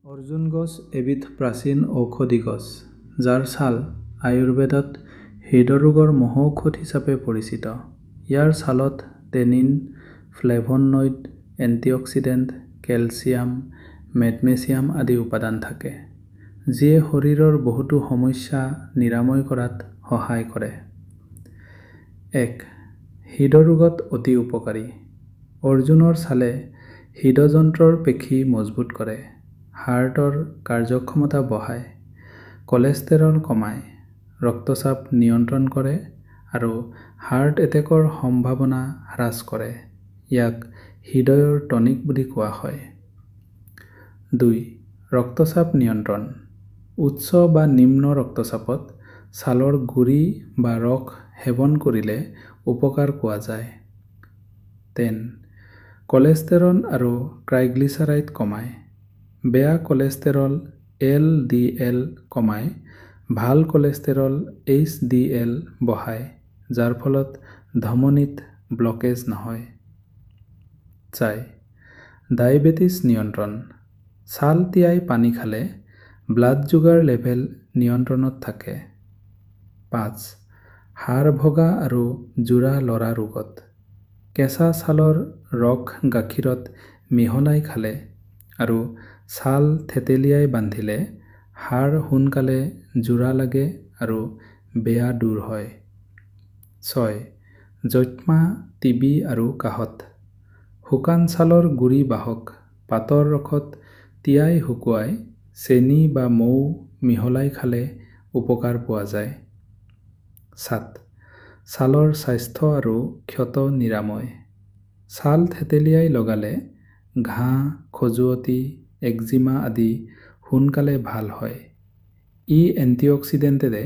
অৰ্জুন গছ এবিধ প্ৰাচীন ঔষধি গছ, যাৰ ছাল আয়ুৰ্বেদত হৃদৰোগৰ মহৌষধ হিচাপে পৰিচিত। ইয়াৰ ছালত tannin, flavonoid, antioxidant, calcium, magnesium আদি উপাদান থাকে, যিয়ে শৰীৰৰ বহুতো সমস্যা নিৰাময় কৰাত সহায় কৰে। ১. হৃদৰোগত অতি উপকাৰী। অৰ্জুনৰ ছালে হৃদযন্ত্ৰৰ পেশী মজবুত কৰে, হাৰ্টৰ কাৰ্যক্ষমতা বঢ়ায়, কলেষ্টেৰল কমায়, ৰক্তচাপ নিয়ন্ত্ৰণ কৰে আৰু হাৰ্ট এটেকৰ সম্ভাৱনা হ্ৰাস কৰে। ইয়াক হৃদয়ৰ টনিক বুলি কোৱা হয়। ২. ৰক্তচাপ নিয়ন্ত্ৰণ। উচ্চ বা নিম্ন ৰক্তচাপত ছালৰ গুৰি বা ৰস সেৱন কৰিলে উপকাৰ পোৱা যায়। ৩. কলেষ্টেৰল আৰু ট্ৰাইগ্লিচাৰাইড কমায়। বেয়া কলেষ্টেৰল LDL কমায়, ভাল কলেষ্টেৰল HDL বঢ়ায়, যাৰ ফলত ধমনীত ব্লকেজ নহয়। ৪. ডায়েবেটিছ নিয়ন্ত্ৰণ। ছাল তিয়াই পানী খালে ব্লাড চুগাৰ লেভেল নিয়ন্ত্ৰণত থাকে। ৫. হাড় ভগা আৰু জোৰা লৰা ৰোগত। কেঁচা ছালৰ ৰস গাখীৰত মিহলাই খালে আৰু ছাল থেতেলিয়াই বান্ধিলে হাড় সোনকালে জোৰা লাগে আৰু বেয়া দূৰ হয়। ৬. যক্ষ্মা, টিবি আৰু কাহত। শুকান ছালৰ গুৰি বাহক পাতৰ ৰসত তিয়াই শুকুৱাই চেনি বা মৌ মিহলাই খালে উপকাৰ পোৱা যায়। ৭. ছালৰ স্বাস্থ্য আৰু ক্ষত নিৰাময়। ছাল থেতেলিয়াই লগালে ঘাঁ, খজুৱতি, একজিমা আদি সোনকালে ভাল হয়। ই এন্টিঅক্সিডেণ্টেৰে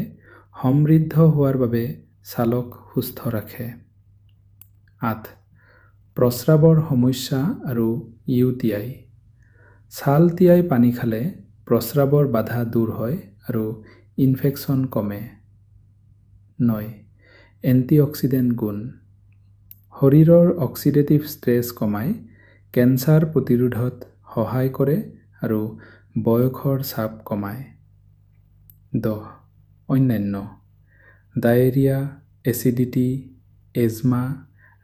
সমৃদ্ধ হোৱাৰ বাবে ছালক সুস্থ ৰাখে। ৮. প্ৰস্ৰাৱৰ সমস্যা আৰু UTI। ছাল তিয়াই পানী খালে প্ৰস্ৰাৱৰ বাধা দূৰ হয় আৰু ইনফেকচন কমে। ৯. এন্টিঅক্সিডেণ্ট গুণ। শৰীৰৰ অক্সিডেটিভ ষ্ট্ৰেছ কমাই, কেঞ্চাৰ প্ৰতিৰোধত সহায় কৰে আৰু বয়সৰ চাপ কমায়। ১০. অন্যান্য। ডায়েৰিয়া, এচিডিটি, এজমা,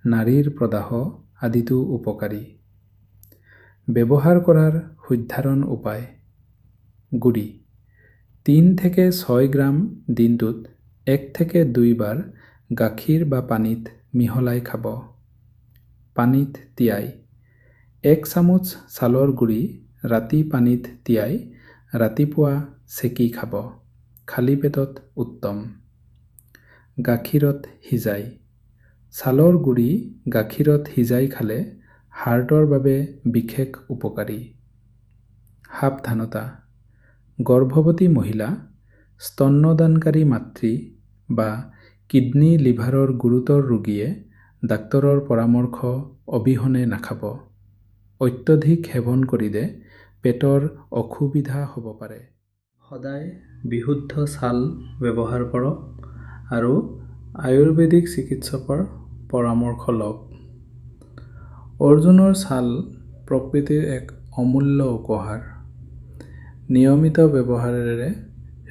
নাড়ীৰ প্ৰদাহ আদিতো উপকাৰী। ব্যৱহাৰ কৰাৰ সাধাৰণ উপায়। গুড়ি ৩ থেকে ৬ গ্ৰাম দিনটোত ১ থেকে ২ বাৰ গাখীৰ বা পানীত মিহলাই খাব। পানীত তিয়াই ১ চামুচ চাউলৰ গুড়ি ৰাতি পানীত তিয়াই ৰাতিপুৱা চেকি খাব। খালী পেটত উত্তম। গাখীৰত সিজাই। চাউলৰ গুড়ি গাখীৰত সিজাই খালে হাৰ্টৰ বাবে বিশেষ উপকাৰী। সাৱধানতা। গৰ্ভৱতী মহিলা, স্তন্যদানকাৰী মাতৃ বা কিডনী লিভাৰৰ গুৰুতৰ ৰোগীয়ে ডাক্তৰৰ পৰামৰ্শ অবিহনে নাখাব। অত্যধিক সেৱন কৰিলে পেটৰ অসুবিধা হ'ব পাৰে। সদায় বিশুদ্ধ ছাল ব্যৱহাৰ কৰক আৰু আয়ুৰ্বেদিক চিকিৎসকৰ পৰামৰ্শ লওক। অৰ্জুনৰ ছাল প্ৰকৃতিৰ এক অমূল্য উপহাৰ। নিয়মিত ব্যৱহাৰেৰে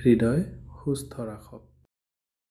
হৃদয় সুস্থ ৰাখক।